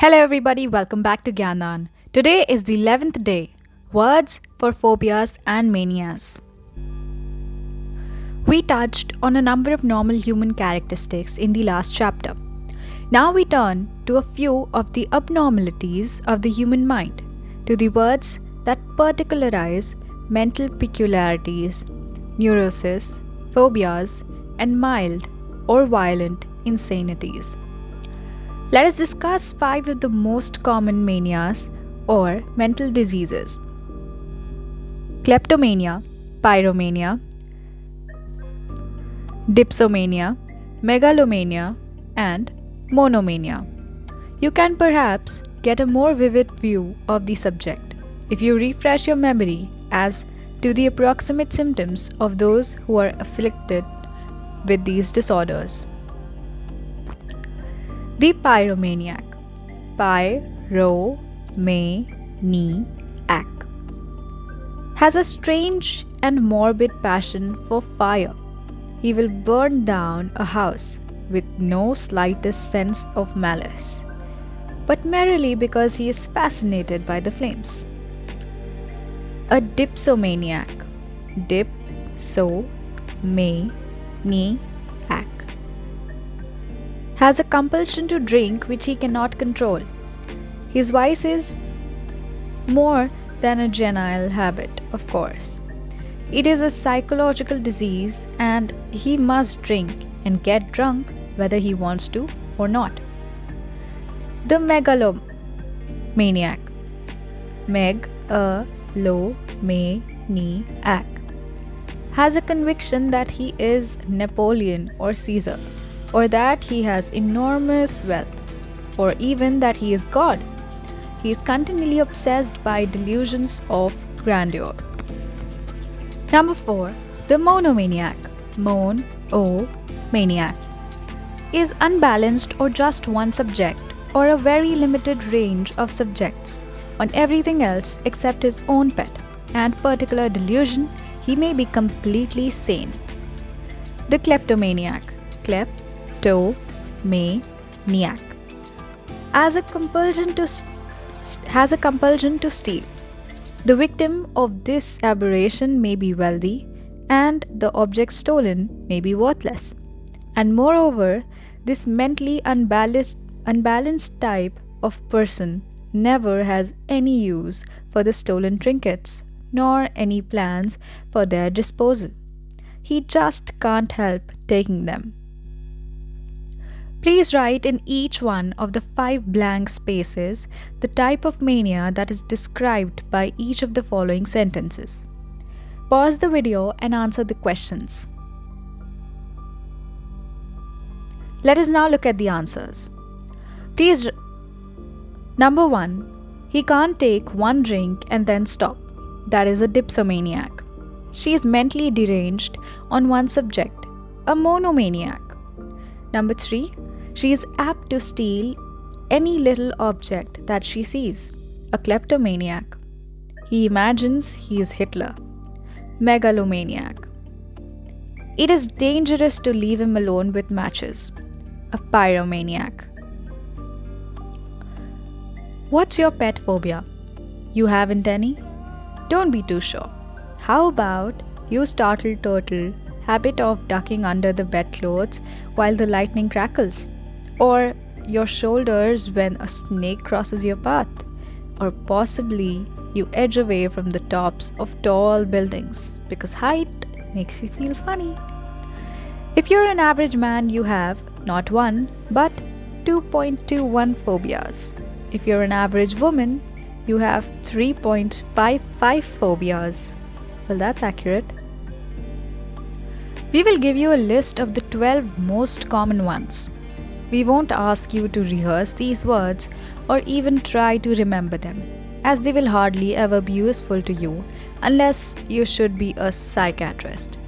Hello everybody, welcome back to Gyanan. Today is the 11th day. Words for phobias and manias. We touched on a number of normal human characteristics in the last chapter. Now we turn to a few of the abnormalities of the human mind, to the words that particularize mental peculiarities, neurosis, phobias, and mild or violent insanities. Let us discuss 5 of the most common manias or mental diseases: kleptomania, pyromania, dipsomania, megalomania, and monomania. You can perhaps get a more vivid view of the subject if you refresh your memory as to the approximate symptoms of those who are afflicted with these disorders. The pyromaniac, has a strange and morbid passion for fire. He will burn down a house with no slightest sense of malice, but merely because he is fascinated by the flames. A dipsomaniac, has a compulsion to drink which he cannot control. His vice is more than a genial habit, of course. It is a psychological disease and he must drink and get drunk whether he wants to or not. The megalomaniac, has a conviction that he is Napoleon or Caesar, or that he has enormous wealth, or even that he is God. He is continually obsessed by delusions of grandeur. Number 4. The monomaniac, is unbalanced or just one subject, or a very limited range of subjects on everything else except his own pet and particular delusion. He may be completely sane. The kleptomaniac, has a compulsion to steal. The victim of this aberration may be wealthy, and the object stolen may be worthless. And moreover, this mentally unbalanced type of person never has any use for the stolen trinkets, nor any plans for their disposal. He just can't help taking them. Please write in each one of the 5 blank spaces the type of mania that is described by each of the following sentences. Pause the video and answer the questions. Let us now look at the answers. Please. Number 1. He can't take one drink and then stop. That is a dipsomaniac. She is mentally deranged on one subject, a monomaniac. Number 3. She is apt to steal any little object that she sees, a kleptomaniac. He imagines he is Hitler, megalomaniac. It is dangerous to leave him alone with matches, a pyromaniac. What's your pet phobia? You haven't any? Don't be too sure. How about you startled turtle habit of ducking under the bedclothes while the lightning crackles? Or your shoulders when a snake crosses your path? Or possibly you edge away from the tops of tall buildings because height makes you feel funny. If you're an average man, you have not 1 but 2.21 phobias. If you're an average woman, you have 3.55 phobias. Well, that's accurate. We will give you a list of the 12 most common ones. We won't ask you to rehearse these words or even try to remember them, as they will hardly ever be useful to you unless you should be a psychiatrist.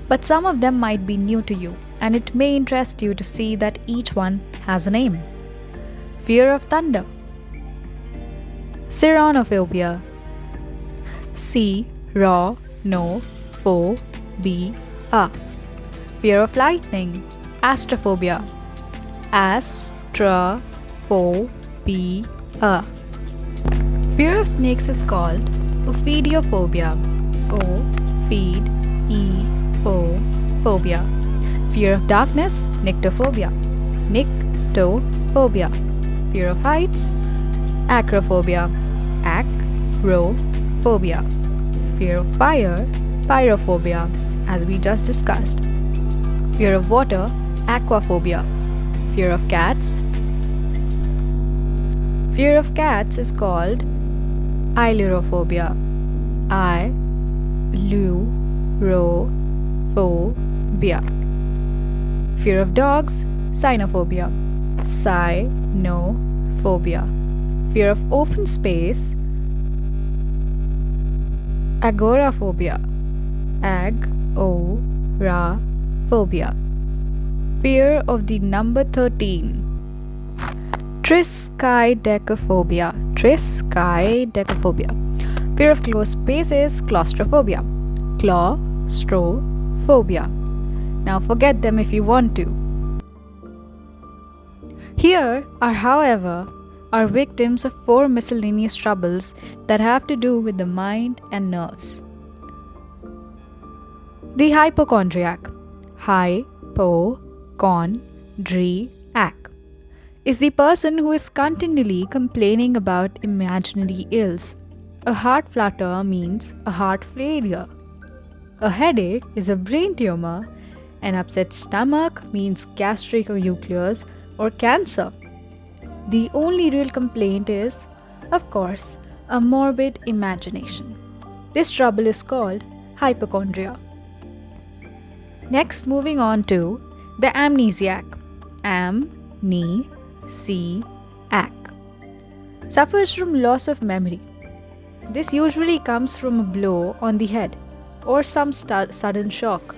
But some of them might be new to you, and it may interest you to see that each one has a name. Fear of thunder, Cyronophobia, Fear of lightning, Astrophobia, Astrophobia. Fear of snakes is called ophidiophobia. O feed e o phobia. Fear of darkness, nyctophobia. Nyctophobia. Fear of heights, acrophobia. Acrophobia. Fear of fire, pyrophobia, as we just discussed. Fear of water, aquaphobia. Fear of cats. Fear of cats is called ailurophobia. Ailurophobia. Fear of dogs, cynophobia. Cynophobia. Fear of open space, agoraphobia. Agoraphobia. Fear of the number 13. Triskaidekaphobia. Triskaidekaphobia. Fear of closed spaces, claustrophobia. Claustrophobia. Now forget them if you want to. Here are, however, are victims of 4 miscellaneous troubles that have to do with the mind and nerves. The hypochondriac. Hypochondriac is the person who is continually complaining about imaginary ills. A heart flutter means a heart failure. A headache is a brain tumor. An upset stomach means gastric nucleus or cancer. The only real complaint is, of course, a morbid imagination. This trouble is called hypochondria. Next, moving on to the amnesiac. Amnesiac suffers from loss of memory. This usually comes from a blow on the head or some sudden shock.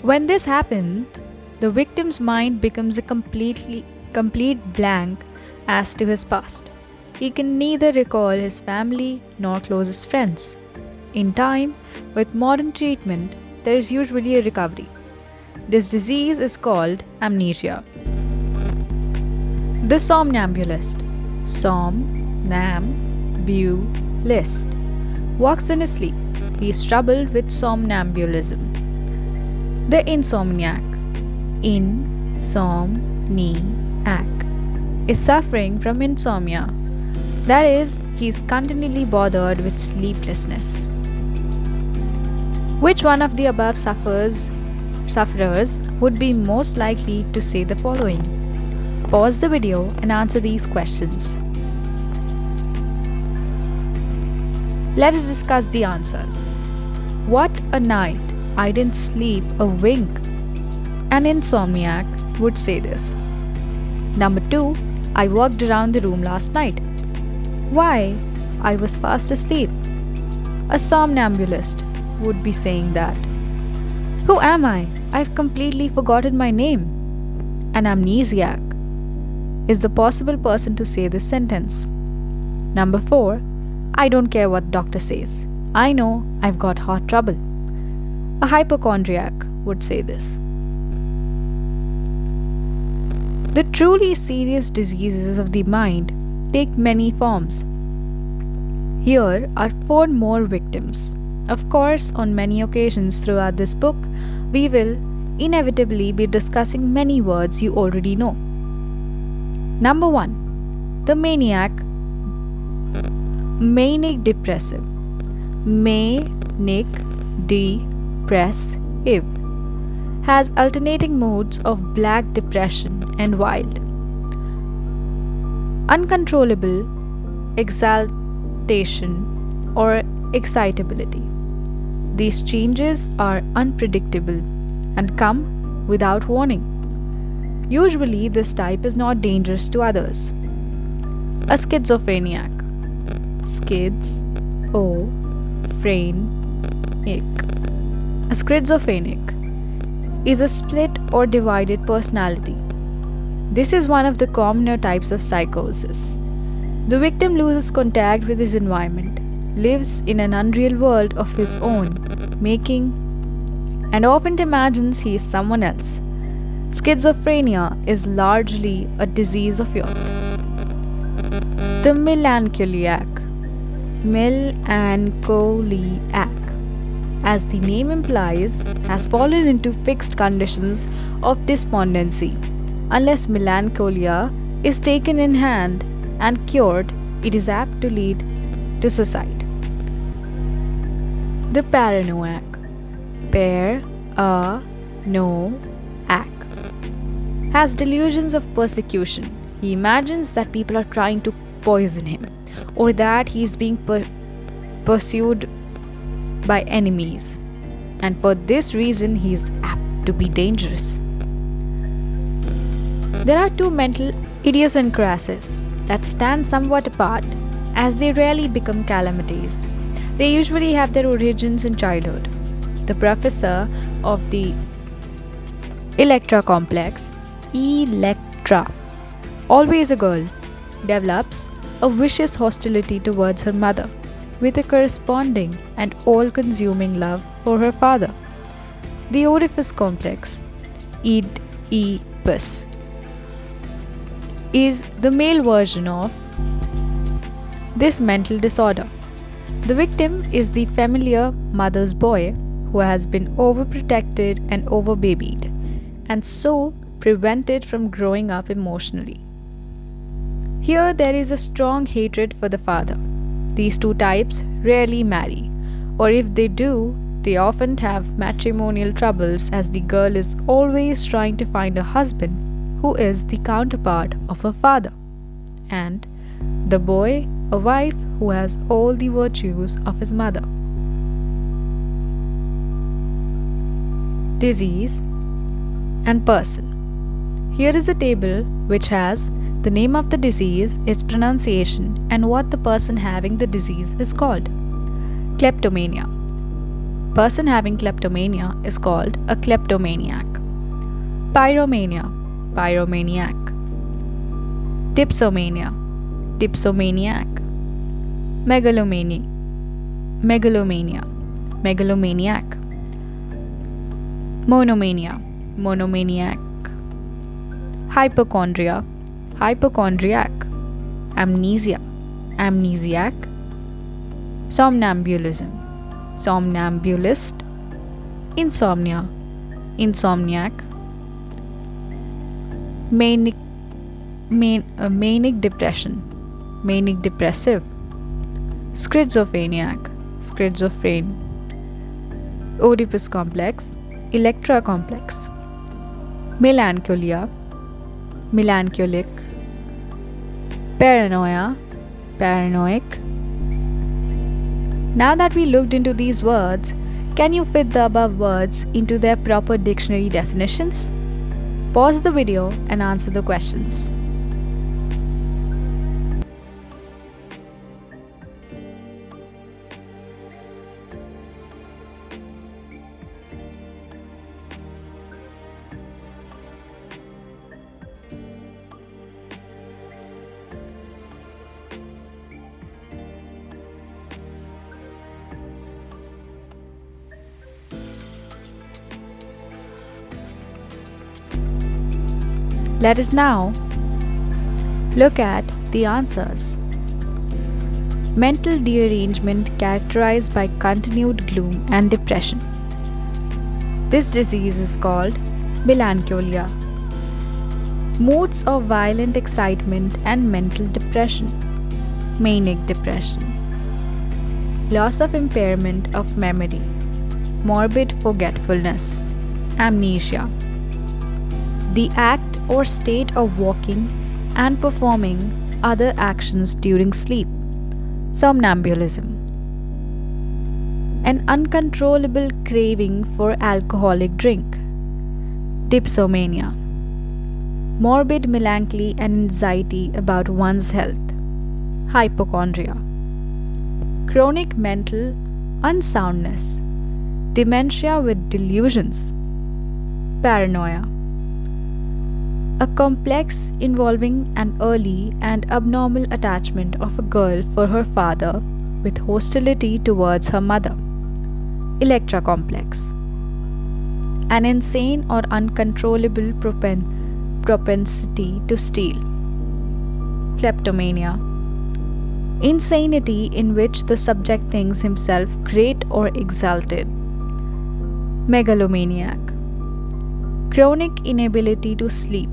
When this happens, the victim's mind becomes a complete blank as to his past. He can neither recall his family nor closest friends. In time, with modern treatment, there is usually a recovery. This disease is called amnesia. The somnambulist. Somnambulist walks in his sleep. He is troubled with somnambulism. The insomniac. Insomniac is suffering from insomnia. That is, he is continually bothered with sleeplessness. Which one of the above sufferers would be most likely to say the following? Pause the video and answer these questions. Let us discuss the answers. What a night! I didn't sleep a wink. An insomniac would say this. Number 2. I walked around the room last night. Why? I was fast asleep. A somnambulist would be saying that. Who am I? I've completely forgotten my name. An amnesiac is the possible person to say this sentence. Number 4. I don't care what doctor says. I know I've got heart trouble. A hypochondriac would say this. The truly serious diseases of the mind take many forms. Here are 4 more victims. Of course, on many occasions throughout this book, we will inevitably be discussing many words you already know. Number 1. The maniac. Manic depressive. Manic depressive has alternating moods of black depression and wild, uncontrollable exaltation or excitability. These changes are unpredictable and come without warning. Usually, this type is not dangerous to others. A schizophrenic. A schizophrenic is a split or divided personality. This is one of the commoner types of psychosis. The victim loses contact with his environment, lives in an unreal world of his own making, and often imagines he is someone else. Schizophrenia is largely a disease of youth. The melancholiac. Melancholiac, as the name implies, has fallen into fixed conditions of despondency. Unless melancholia is taken in hand and cured, it is apt to lead to suicide. The paranoiac. Par-a-no-ac, has delusions of persecution. He imagines that people are trying to poison him or that he is being pursued by enemies, and for this reason he is apt to be dangerous. There are two mental idiosyncrasies that stand somewhat apart as they rarely become calamities. They usually have their origins in childhood. The professor of the Electra complex, Electra, always a girl, develops a vicious hostility towards her mother, with a corresponding and all-consuming love for her father. The Oedipus complex, Oedipus, is the male version of this mental disorder. The victim is the familiar mother's boy who has been overprotected and overbabied, and so prevented from growing up emotionally. Here there is a strong hatred for the father. These two types rarely marry, or if they do, they often have matrimonial troubles as the girl is always trying to find a husband who is the counterpart of her father, and the boy a wife who has all the virtues of his mother. Disease and person. Here is a table which has the name of the disease, its pronunciation, and what the person having the disease is called. Kleptomania. Person having kleptomania is called a kleptomaniac. Pyromania. Pyromaniac. Dipsomania. Dipsomaniac. Megalomania. Megalomania. Megalomaniac. Monomania. Monomaniac. Hypochondria. Hypochondriac. Amnesia. Amnesiac. Somnambulism. Somnambulist. Insomnia. Insomniac. Manic depression. Manic depressive. Schizophreniac. Schizophrene. Oedipus complex. Electra complex. Melancholia. Melancholic. Paranoia. Paranoic. Now that we looked into these words, can you fit the above words into their proper dictionary definitions? Pause the video and answer the questions. Let us now look at the answers. Mental derangement characterized by continued gloom and depression. This disease is called melancholia. Moods of violent excitement and mental depression. Manic depression. Loss of impairment of memory. Morbid forgetfulness. Amnesia. The act or state of walking and performing other actions during sleep. Somnambulism. An uncontrollable craving for alcoholic drink. Dipsomania. Morbid melancholy and anxiety about one's health. Hypochondria. Chronic mental unsoundness. Dementia with delusions. Paranoia. A complex involving an early and abnormal attachment of a girl for her father with hostility towards her mother. Electra complex. An insane or uncontrollable propensity to steal. kleptomania. Insanity in which the subject thinks himself great or exalted. Megalomaniac. Chronic inability to sleep.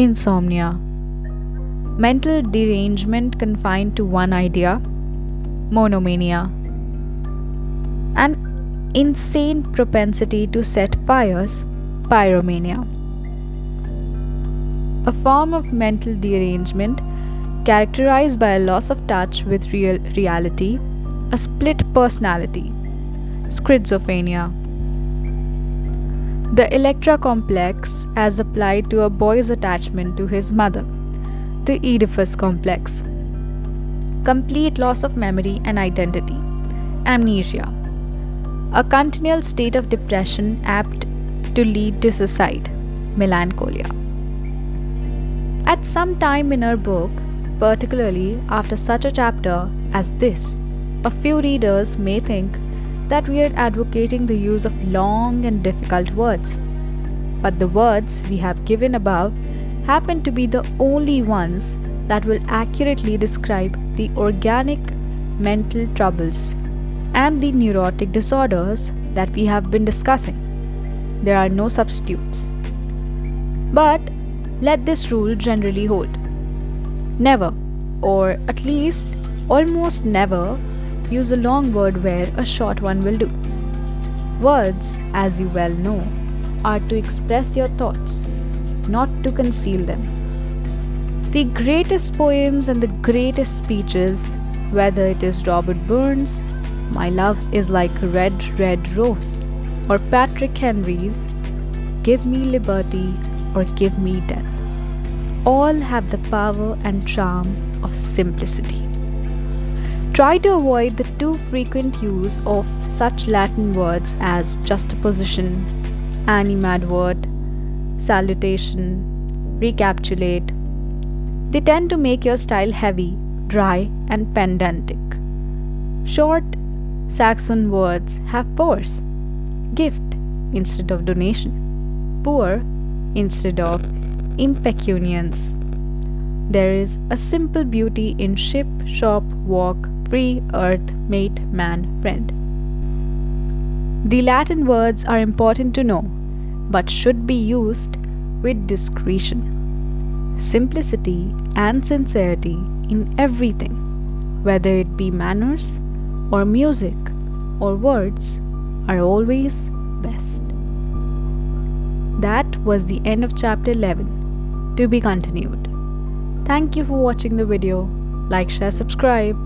Insomnia. Mental derangement confined to one idea. Monomania. An insane propensity to set fires. Pyromania. A form of mental derangement characterized by a loss of touch with reality, a split personality. Schizophrenia. The Electra complex as applied to a boy's attachment to his mother. The Oedipus complex. Complete loss of memory and identity. Amnesia. A continual state of depression apt to lead to suicide. Melancholia. At some time in our book, particularly after such a chapter as this, a few readers may think that we are advocating the use of long and difficult words. But the words we have given above happen to be the only ones that will accurately describe the organic mental troubles and the neurotic disorders that we have been discussing. There are no substitutes. But let this rule generally hold. Never, or at least almost never, use a long word where a short one will do. Words, as you well know, are to express your thoughts, not to conceal them. The greatest poems and the greatest speeches, whether it is Robert Burns' "My love is like a red, red rose," or Patrick Henry's "Give me liberty or give me death," all have the power and charm of simplicity. Try to avoid the too frequent use of such Latin words as juxtaposition, animadvert, salutation, recapitulate. They tend to make your style heavy, dry, and pedantic. Short Saxon words have force. Gift instead of donation. Poor instead of impecunious. There is a simple beauty in ship, shop, walk, free, earth, mate, man, friend. The Latin words are important to know, but should be used with discretion. Simplicity and sincerity in everything, whether it be manners or music or words, are always best. That was the end of chapter 11. To be continued. Thank you for watching the video. Like, share, subscribe.